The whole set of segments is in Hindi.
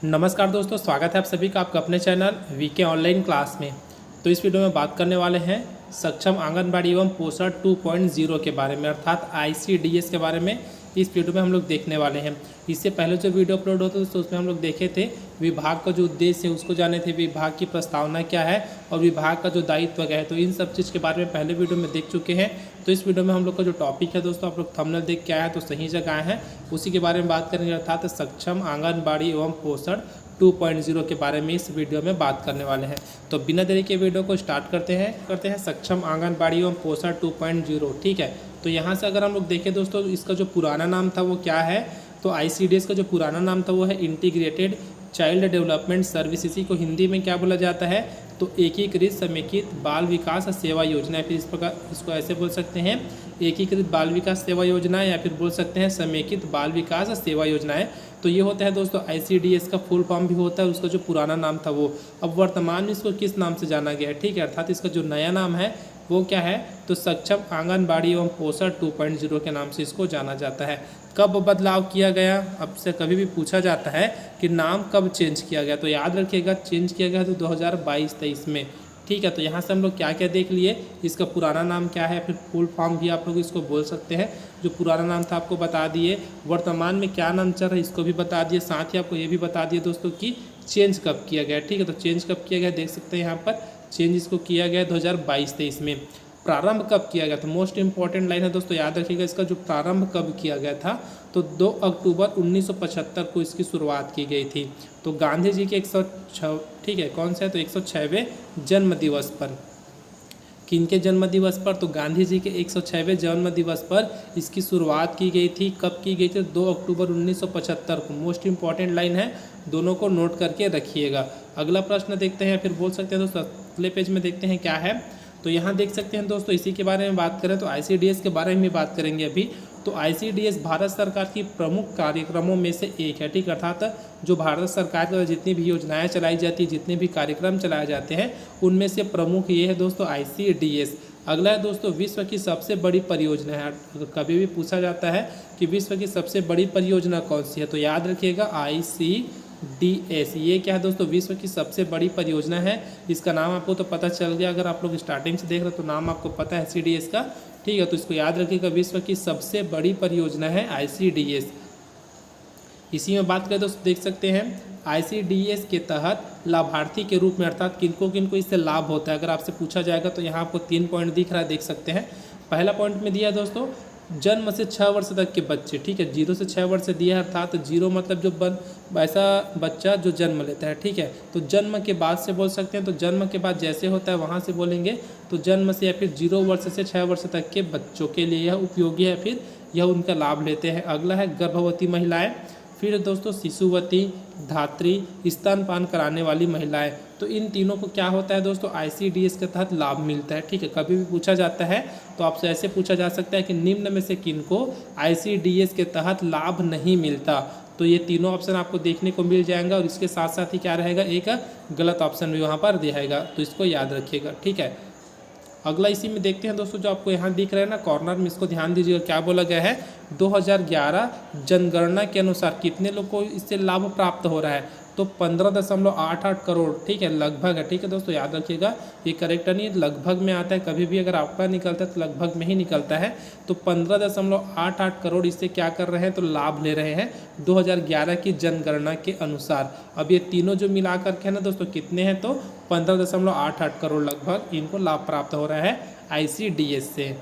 नमस्कार दोस्तों, स्वागत है आप सभी का आपका अपने चैनल वीके ऑनलाइन क्लास में। तो इस वीडियो में बात करने वाले हैं सक्षम आंगनबाड़ी एवं पोषण 2.0 के बारे में, अर्थात ICDS के बारे में इस वीडियो में हम लोग देखने वाले हैं। इससे पहले जो वीडियो अपलोड होता है तो उसमें हम लोग देखे थे विभाग का जो उद्देश्य है उसको जाने थे, विभाग की प्रस्तावना क्या है और विभाग का जो दायित्व क्या है, तो इन सब चीज़ के बारे में पहले वीडियो में देख चुके हैं। तो इस वीडियो में हम लोग का जो टॉपिक है दोस्तों, आप लोग थंबनेल देख के आए हैं तो सही जगह आए हैं, उसी के बारे में बात करेंगे, अर्थात सक्षम आंगनबाड़ी एवं पोषण 2.0 के बारे में इस वीडियो में बात करने वाले हैं। तो बिना देरी के वीडियो को स्टार्ट करते हैं सक्षम आंगनबाड़ी एवं पोषण 2.0। ठीक है, तो यहाँ से अगर हम लोग देखें दोस्तों, इसका जो पुराना नाम था वो क्या है, तो ICDS का जो पुराना नाम था वो है इंटीग्रेटेड चाइल्ड डेवलपमेंट सर्विस। इसी को हिंदी में क्या बोला जाता है, तो एकीकृत समेकित बाल विकास सेवा योजना, फिर इस प्रकार इसको ऐसे बोल सकते हैं एकीकृत बाल विकास सेवा योजना, या फिर बोल सकते हैं समेकित बाल विकास सेवा योजनाएं। तो ये होता है दोस्तों ICDS का फुल फॉर्म भी होता है, उसका जो पुराना नाम था वो। अब वर्तमान में इसको किस नाम से जाना गया है, ठीक है, अर्थात इसका जो नया नाम है वो क्या है, तो सक्षम आंगनबाड़ी एवं पोषण 2.0 के नाम से इसको जाना जाता है। कब बदलाव किया गया, अब से कभी भी पूछा जाता है कि नाम कब चेंज किया गया, तो याद रखिएगा चेंज किया गया तो 2022-23 में। ठीक है, तो यहाँ से हम लोग क्या क्या देख लिए, इसका पुराना नाम क्या है, फिर फुल फॉर्म भी आप लोग इसको बोल सकते हैं। जो पुराना नाम था आपको बता दिए, वर्तमान में क्या नाम चल रहा है इसको भी बता दिए, साथ ही आपको ये भी बता दिए दोस्तों कि चेंज कब किया गया। ठीक है, तो चेंज कब किया गया देख सकते हैं यहाँ पर, चेंज इसको किया गया 2022-23 में। प्रारंभ कब किया गया, तो मोस्ट इंपॉर्टेंट लाइन है दोस्तों, याद रखिएगा इसका जो प्रारंभ कब किया गया था, तो 2 अक्टूबर 1975 को इसकी शुरुआत की गई थी। तो गांधी जी के 106, ठीक है, कौन सा है, तो 106वें जन्म दिवस पर। किनके जन्म दिवस पर, तो गांधी जी के 106वें जन्म दिवस पर इसकी शुरुआत की गई थी। कब की गई थी, 2 अक्टूबर 1975 को। मोस्ट इंपॉर्टेंट लाइन है, दोनों को नोट करके रखिएगा। अगला प्रश्न देखते हैं, फिर बोल सकते हैं दोस्तों अगले पेज में देखते हैं क्या है। तो यहाँ देख सकते हैं दोस्तों, इसी के बारे में बात करें तो ICDS के बारे में भी बात करेंगे अभी। तो ICDS भारत सरकार की प्रमुख कार्यक्रमों में से एक है। ठीक, अर्थात जो भारत सरकार द्वारा जितनी भी योजनाएं चलाई जाती है, जितने भी कार्यक्रम चलाए जाते हैं, उनमें से प्रमुख ये है दोस्तों ICDS। अगला है दोस्तों विश्व की सबसे बड़ी परियोजना है। कभी भी पूछा जाता है कि विश्व की सबसे बड़ी परियोजना कौन सी है, तो याद रखिएगा ICDS। ये क्या है दोस्तों, विश्व की सबसे बड़ी परियोजना है। इसका नाम आपको तो पता चल गया, अगर आप लोग स्टार्टिंग से देख रहे हो तो नाम आपको पता है ICDS का। ठीक है, तो इसको याद रखिएगा, विश्व की सबसे बड़ी परियोजना है ICDS। इसी में बात करें दोस्तों, देख सकते हैं ICDS के तहत लाभार्थी के रूप में, अर्थात किनको किनको इससे लाभ होता है, अगर आपसे पूछा जाएगा तो यहाँ आपको 3 पॉइंट दिख रहा है, देख सकते हैं। पहला पॉइंट में दिया है दोस्तों जन्म से 6 वर्ष तक के बच्चे। ठीक है, 0 से 6 वर्ष से दिया है, अर्थात 0 मतलब जो ऐसा बच्चा जो जन्म लेता है। ठीक है, तो जन्म के बाद से बोल सकते हैं, तो जन्म के बाद जैसे होता है वहाँ से बोलेंगे, तो जन्म से या फिर 0 वर्ष से 6 वर्ष तक के बच्चों के लिए यह उपयोगी है, फिर यह उनका लाभ लेते हैं। अगला है गर्भवती महिलाएं, फिर दोस्तों शिशुवती, धात्री, स्तनपान कराने वाली महिलाएं। तो इन तीनों को क्या होता है दोस्तों, ICDS के तहत लाभ मिलता है। ठीक है, कभी भी पूछा जाता है तो आपसे ऐसे पूछा जा सकता है कि निम्न में से किनको ICDS के तहत लाभ नहीं मिलता, तो ये तीनों ऑप्शन आपको देखने को मिल जाएगा, और इसके साथ साथ ही क्या रहेगा, एक गलत ऑप्शन भी वहाँ पर दिखाएगा, तो इसको याद रखिएगा। ठीक है, अगला इसी में देखते हैं दोस्तों, जो आपको यहाँ दिख रहा है ना कॉर्नर में, इसको ध्यान दीजिएगा, क्या बोला गया है, 2011 जनगणना के अनुसार कितने लोग को इससे लाभ प्राप्त हो रहा है, तो 15.88 करोड़। ठीक है, लगभग है। ठीक है दोस्तों, याद रखिएगा, ये करेक्ट नहीं, लगभग में आता है, कभी भी अगर आपका निकलता है तो लगभग में ही निकलता है। तो 15.88 करोड़ इससे क्या कर रहे हैं, तो लाभ ले रहे हैं 2011 की जनगणना के अनुसार। अब ये तीनों जो मिला करके है ना दोस्तों, कितने हैं, तो 15.88 करोड़ लगभग इनको लाभ प्राप्त हो रहा है ICDS से।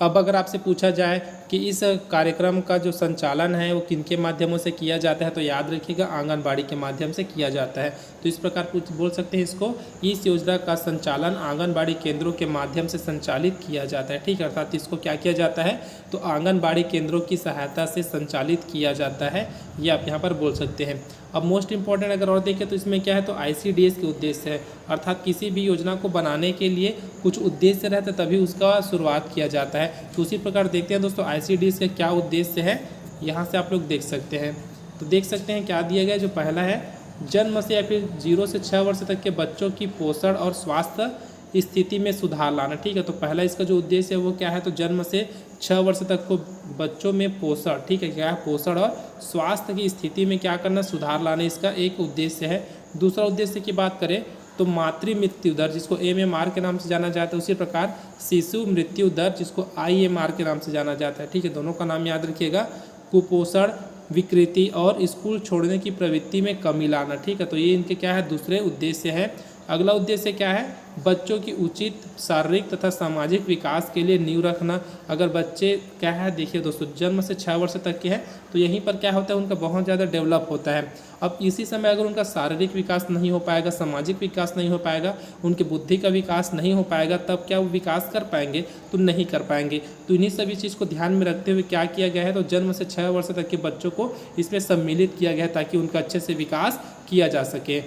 अब अगर आपसे पूछा जाए कि इस कार्यक्रम का जो संचालन है वो किनके माध्यमों से किया जाता है, तो याद रखिएगा आंगनबाड़ी के माध्यम से किया जाता है। तो इस प्रकार कुछ बोल सकते हैं इसको, इस योजना का संचालन आंगनबाड़ी केंद्रों के माध्यम से संचालित किया जाता है। ठीक है, अर्थात इसको क्या किया जाता है, तो आंगनबाड़ी केंद्रों की सहायता से संचालित किया जाता है, ये आप यहाँ पर बोल सकते हैं। अब मोस्ट इंपॉर्टेंट अगर और देखें तो इसमें क्या है, तो ICDS के उद्देश्य है, अर्थात किसी भी योजना को बनाने के लिए कुछ उद्देश्य रहता है तभी उसका शुरुआत किया जाता है। तो उसी प्रकार देखते हैं दोस्तों ICDS का क्या उद्देश्य है, यहाँ से आप लोग देख सकते हैं। तो देख सकते हैं क्या दिया गया, जो पहला है जन्म से या फिर 0 से 6 वर्ष तक के बच्चों की पोषण और स्वास्थ्य स्थिति में सुधार लाना। ठीक है, तो पहला इसका जो उद्देश्य है वो क्या है, तो जन्म से 6 वर्ष तक को बच्चों में पोषण, ठीक है, क्या है, पोषण और स्वास्थ्य की स्थिति में क्या करना, सुधार लाना, इसका एक उद्देश्य है। दूसरा उद्देश्य की बात करें तो मातृ मृत्यु दर, जिसको MMR के नाम से जाना जाता है, उसी प्रकार शिशु मृत्यु दर, जिसको IMR के नाम से जाना जाता है। ठीक है, दोनों का नाम याद रखिएगा। कुपोषण, विकृति और स्कूल छोड़ने की प्रवृत्ति में कमी लाना। ठीक है, तो ये इनके क्या है, दूसरे उद्देश्य है। अगला उद्देश्य क्या है, बच्चों की उचित शारीरिक तथा सामाजिक विकास के लिए नींव रखना। अगर बच्चे क्या है, देखिए दोस्तों, जन्म से 6 वर्ष तक के हैं तो यहीं पर क्या होता है, उनका बहुत ज़्यादा डेवलप होता है। अब इसी समय अगर उनका शारीरिक विकास नहीं हो पाएगा, सामाजिक विकास नहीं हो पाएगा, उनकी बुद्धि का विकास नहीं हो पाएगा, तब क्या वो विकास कर पाएंगे, तो नहीं कर पाएंगे। तो इन्हीं सभी चीज़ को ध्यान में रखते हुए क्या किया गया है, तो जन्म से 6 वर्ष तक के बच्चों को इसमें सम्मिलित किया गया है ताकि उनका अच्छे से विकास किया जा सके।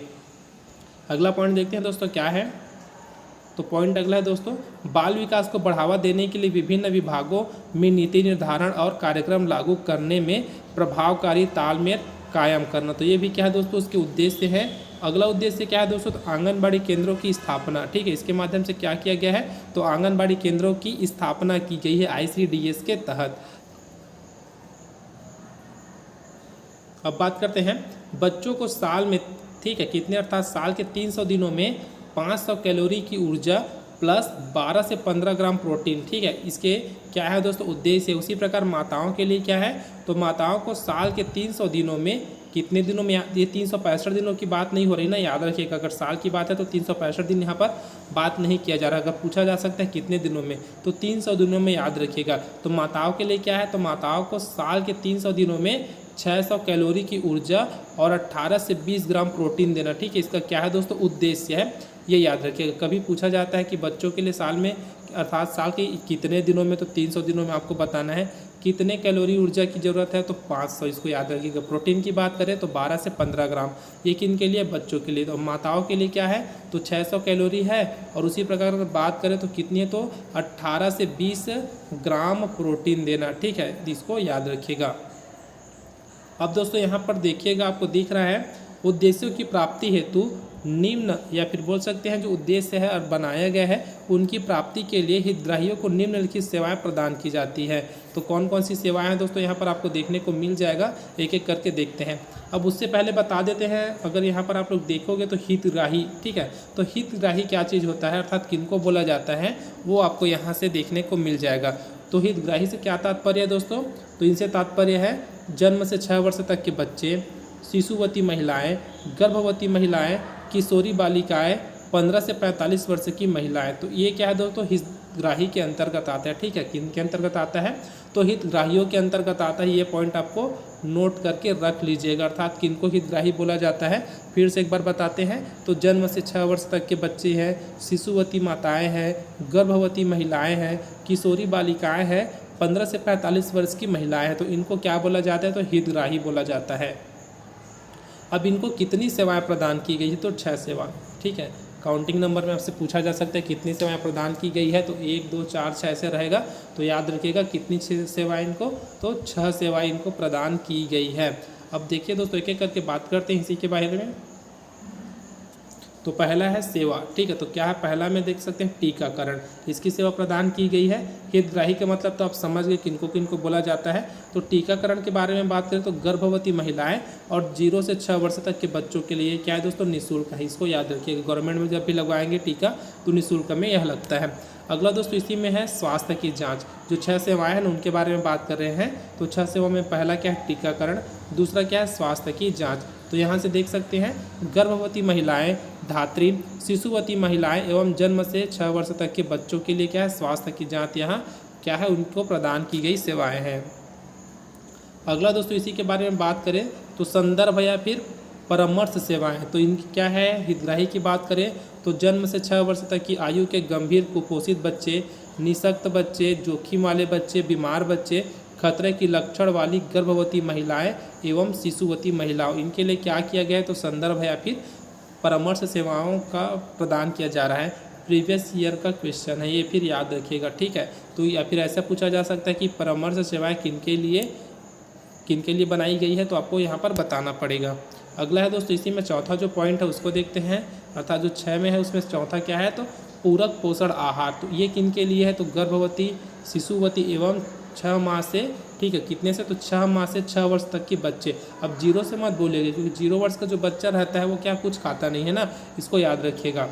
अगला पॉइंट देखते हैं दोस्तों क्या है, तो पॉइंट अगला है दोस्तों, बाल विकास को बढ़ावा देने के लिए विभिन्न विभागों में नीति निर्धारण और कार्यक्रम लागू करने में प्रभावकारी तालमेल कायम करना। तो ये भी क्या है दोस्तों, उसके उद्देश्य है। अगला उद्देश्य क्या है दोस्तों, तो आंगनबाड़ी केंद्रों की स्थापना। ठीक है, इसके माध्यम से क्या किया गया है, तो आंगनबाड़ी केंद्रों की स्थापना की गई है ICDS के तहत। अब बात करते हैं बच्चों को साल में, ठीक है, कितने, अर्थात साल के 300 दिनों में 500 कैलोरी की ऊर्जा प्लस 12 से 15 ग्राम प्रोटीन। ठीक है, इसके क्या है दोस्तों, उद्देश्य है। उसी प्रकार माताओं के लिए क्या है, तो माताओं को साल के 300 दिनों में, कितने दिनों में, ये 365 दिनों की बात नहीं हो रही ना, याद रखिएगा। अगर साल की बात है तो 365 दिन यहाँ पर बात नहीं किया जा रहा। अगर पूछा जा सकता है कितने दिनों में, तो 300 दिनों में याद रखिएगा। तो माताओं के लिए क्या है, तो माताओं को साल के 300 दिनों में 600 कैलोरी की ऊर्जा और 18 से 20 ग्राम प्रोटीन देना। ठीक है, इसका क्या है दोस्तों, उद्देश्य है, ये याद रखिएगा। कभी पूछा जाता है कि बच्चों के लिए साल में, अर्थात साल के कितने दिनों में, तो 300 दिनों में आपको बताना है कितने कैलोरी ऊर्जा की ज़रूरत है, तो 500, इसको याद रखिएगा। प्रोटीन की बात करें तो 12 से 15 ग्राम, ये किन के लिए, बच्चों के लिए। तो माताओं के लिए क्या है, तो 600 कैलोरी है, और उसी प्रकार अगर बात करें तो कितनी है, तो 18 से 20 ग्राम प्रोटीन देना। ठीक है, इसको याद रखिएगा। अब दोस्तों यहाँ पर देखिएगा, आपको दिख रहा है, उद्देश्यों की प्राप्ति हेतु निम्न, या फिर बोल सकते हैं जो उद्देश्य है और बनाया गया है, उनकी प्राप्ति के लिए हितग्राहियों को निम्नलिखित सेवाएं प्रदान की जाती है। तो कौन कौन सी सेवाएं हैं दोस्तों, यहाँ पर आपको देखने को मिल जाएगा, एक एक करके देखते हैं। अब उससे पहले बता देते हैं, अगर यहाँ पर आप लोग देखोगे तो हितग्राही, ठीक है, तो हितग्राही क्या चीज़ होता है, अर्थात किनको बोला जाता है, वो आपको यहाँ से देखने को मिल जाएगा। तो हितग्राही से क्या तात्पर्य है दोस्तों, तो इनसे तात्पर्य है जन्म से 6 वर्ष तक के बच्चे, शिशुवती महिलाएं, गर्भवती महिलाएं, किशोरी बालिकाएं, 15 से 45 वर्ष की महिलाएं। तो ये क्या है दोस्तों, हितग्राही के अंतर्गत आता है। ठीक है, किन के अंतर्गत आता है, तो हितग्राहियों के अंतर्गत आता है। ये पॉइंट आपको नोट करके रख लीजिएगा, अर्थात किनको हितग्राही बोला जाता है। फिर से एक बार बताते हैं, तो जन्म से 6 वर्ष तक के बच्चे हैं, शिशुवती माताएँ हैं, गर्भवती महिलाएँ हैं, किशोरी बालिकाएँ हैं, 15 से 45 वर्ष की महिलाएं हैं। तो इनको क्या बोला जाता है, तो हितग्राही बोला जाता है। अब इनको कितनी सेवाएं प्रदान की गई है, तो 6 सेवा। ठीक है, काउंटिंग नंबर में आपसे पूछा जा सकता है कितनी सेवाएं प्रदान की गई है, तो 1 2 4 6 ऐसे रहेगा। तो याद रखिएगा कितनी सेवाएं इनको, तो 6 सेवाएं इनको प्रदान की गई है। अब देखिए दोस्तों, एक एक करके बात करते हैं इसी के बारे में। तो पहला है सेवा। ठीक है, तो क्या है, पहला में देख सकते हैं टीकाकरण, इसकी सेवा प्रदान की गई है। हितग्राही का मतलब तो आप समझ गए किनको किनको बोला जाता है। तो टीकाकरण के बारे में बात करें तो गर्भवती महिलाएं और 0 से 6 वर्ष तक के बच्चों के लिए क्या है दोस्तों, निःशुल्क है। इसको याद रखिएगा, गवर्नमेंट में जब भी लगवाएंगे टीका तो निःशुल्क में यह लगता है। अगला दोस्तों इसी में है स्वास्थ्य की जाँच। जो 6 सेवाएँ हैं उनके बारे में बात कर रहे हैं। तो 6 सेवा में पहला क्या है, टीकाकरण, दूसरा क्या है, स्वास्थ्य की जाँच। तो यहाँ से देख सकते हैं गर्भवती महिलाएं, धात्री, शिशुवती महिलाएं एवं जन्म से 6 वर्ष तक के बच्चों के लिए क्या है, स्वास्थ्य की जांच यहाँ क्या है, उनको प्रदान की गई सेवाएं हैं। अगला दोस्तों इसी के बारे में बात करें तो संदर्भ या फिर परामर्श सेवाएं। तो इनकी क्या है, हितग्राही की बात करें तो जन्म से 6 वर्ष तक की आयु के गंभीर कुपोषित बच्चे, निःशक्त बच्चे, जोखिम वाले बच्चे, बीमार बच्चे, खतरे की लक्षण वाली गर्भवती महिलाएं एवं शिशुवती महिलाओं, इनके लिए क्या किया गया है, तो संदर्भ या फिर परामर्श सेवाओं का प्रदान किया जा रहा है। प्रीवियस ईयर का क्वेश्चन है ये, फिर याद रखिएगा। ठीक है, तो या फिर ऐसा पूछा जा सकता है कि परामर्श सेवाएं किनके लिए बनाई गई है, तो आपको यहाँ पर बताना पड़ेगा। अगला है दोस्तों इसी में चौथा जो पॉइंट है उसको देखते हैं, अर्थात जो 6 में है उसमें चौथा क्या है, तो पूरक पोषण आहार, तो ये किन के लिए है, तो गर्भवती, शिशुवती एवं 6 माह से, ठीक है, कितने से, तो 6 माह से 6 वर्ष तक के बच्चे। अब 0 से मत बोलिएगा, क्योंकि 0 वर्ष का जो बच्चा रहता है वो क्या कुछ खाता नहीं है ना, इसको याद रखिएगा।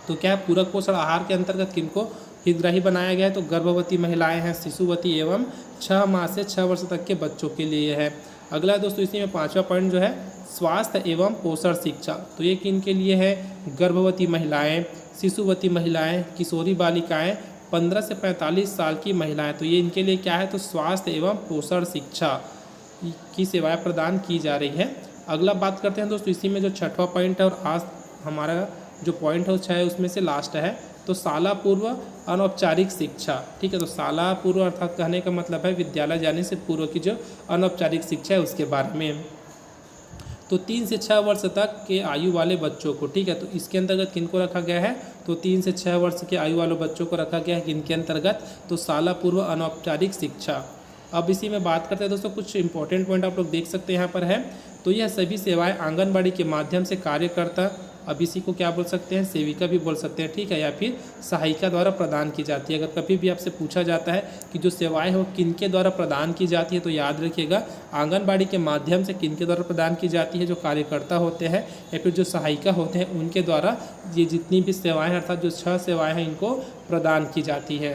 तो क्या पूरक पोषण आहार के अंतर्गत किनको हितग्राही बनाया गया है, तो गर्भवती महिलाएं हैं, शिशुवती एवं 6 माह से 6 वर्ष तक के बच्चों के लिए है। अगला दोस्तों इसी में 5वां पॉइंट जो है स्वास्थ्य एवं पोषण शिक्षा, तो ये किन के लिए है, गर्भवती महिलाएं, शिशुवती महिलाएं, किशोरी बालिकाएं, 15 से 45 साल की महिलाएं, तो ये इनके लिए क्या है, तो स्वास्थ्य एवं पोषण शिक्षा की सेवाएं प्रदान की जा रही है। अगला बात करते हैं दोस्तों इसी में जो 6वां पॉइंट है और आज हमारा जो पॉइंट है 6 उसमें से लास्ट है, तो शाला पूर्व अनौपचारिक शिक्षा, ठीक है। तो शाला पूर्व अर्थात कहने का मतलब है विद्यालय जाने से पूर्व की जो अनौपचारिक शिक्षा है उसके बारे में। तो 3 से 6 वर्ष तक के आयु वाले बच्चों को, ठीक है, तो इसके अंतर्गत किनको रखा गया है, तो 3 से 6 वर्ष के आयु वाले बच्चों को रखा गया है किनके अंतर्गत, तो शाला पूर्व अनौपचारिक शिक्षा। अब इसी में बात करते हैं दोस्तों, कुछ इंपॉर्टेंट पॉइंट आप लोग देख सकते हैं यहाँ पर है, तो यह सभी सेवाएं आंगनबाड़ी के माध्यम से कार्यकर्ता, अब इसी को क्या बोल सकते हैं, सेविका भी बोल सकते हैं, ठीक है, या फिर सहायिका द्वारा प्रदान की जाती है। अगर कभी भी आपसे पूछा जाता है कि जो सेवाएं हो किनके द्वारा प्रदान की जाती है, तो याद रखिएगा आंगनबाड़ी के माध्यम से किनके द्वारा प्रदान की जाती है, जो कार्यकर्ता होते हैं या फिर जो सहायिका होते हैं उनके द्वारा ये जितनी भी सेवाएँ अर्थात जो 6 सेवाएँ हैं इनको प्रदान की जाती है।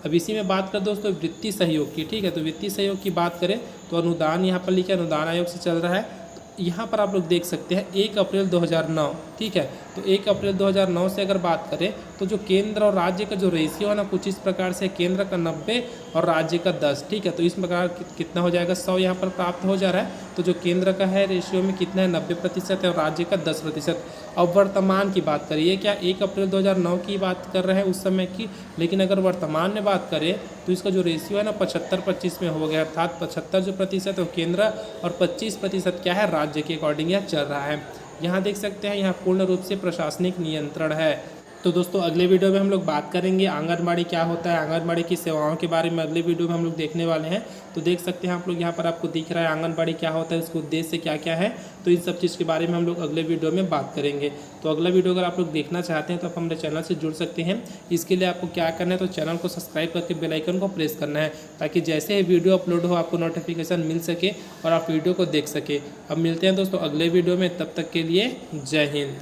अब इसी में बात कर दोस्तों वित्तीय सहयोग की, ठीक है, तो वित्तीय सहयोग की बात करें तो अनुदान यहाँ पर लिखा है, अनुदान आयोग से चल रहा है। यहाँ पर आप लोग देख सकते हैं 1 अप्रैल 2009, ठीक है, तो 1 अप्रैल 2009 से अगर बात करें तो जो केंद्र और राज्य का जो रेशियो है ना कुछ इस प्रकार से, केंद्र का 90 और राज्य का 10, ठीक है, तो इस प्रकार कितना हो जाएगा, 100 यहाँ पर प्राप्त हो जा रहा है। तो जो केंद्र का है रेशियो में कितना है, 90% है और राज्य का 10%। अब वर्तमान की बात करिए, क्या 1 अप्रैल 2009 की बात कर रहे हैं उस समय की, लेकिन अगर वर्तमान में बात करें तो इसका जो रेशियो है ना 75-25 में हो गया, अर्थात 75 जो प्रतिशत है वो केंद्र और 25% क्या है, राज्य के अकॉर्डिंग यह चल रहा है। यहाँ देख सकते हैं यहाँ पूर्ण रूप से प्रशासनिक नियंत्रण है। तो दोस्तों अगले वीडियो में हम लोग बात करेंगे आंगनबाड़ी क्या होता है, आंगनबाड़ी की सेवाओं के बारे में अगले वीडियो में हम लोग देखने वाले हैं। तो देख सकते हैं आप लोग यहाँ पर आपको दिख रहा है आंगनबाड़ी क्या होता है, उसका उद्देश्य क्या क्या है, तो इन सब चीज़ के बारे में हम लोग अगले वीडियो में बात करेंगे। तो अगला वीडियो अगर आप लोग देखना चाहते हैं तो आप हमारे चैनल से जुड़ सकते हैं। इसके लिए आपको क्या करना है, तो चैनल को सब्सक्राइब करके बेल आइकन को प्रेस करना है, ताकि जैसे ही वीडियो अपलोड हो आपको नोटिफिकेशन मिल सके और आप वीडियो को देख सके। अब मिलते हैं दोस्तों अगले वीडियो में, तब तक के लिए जय हिंद।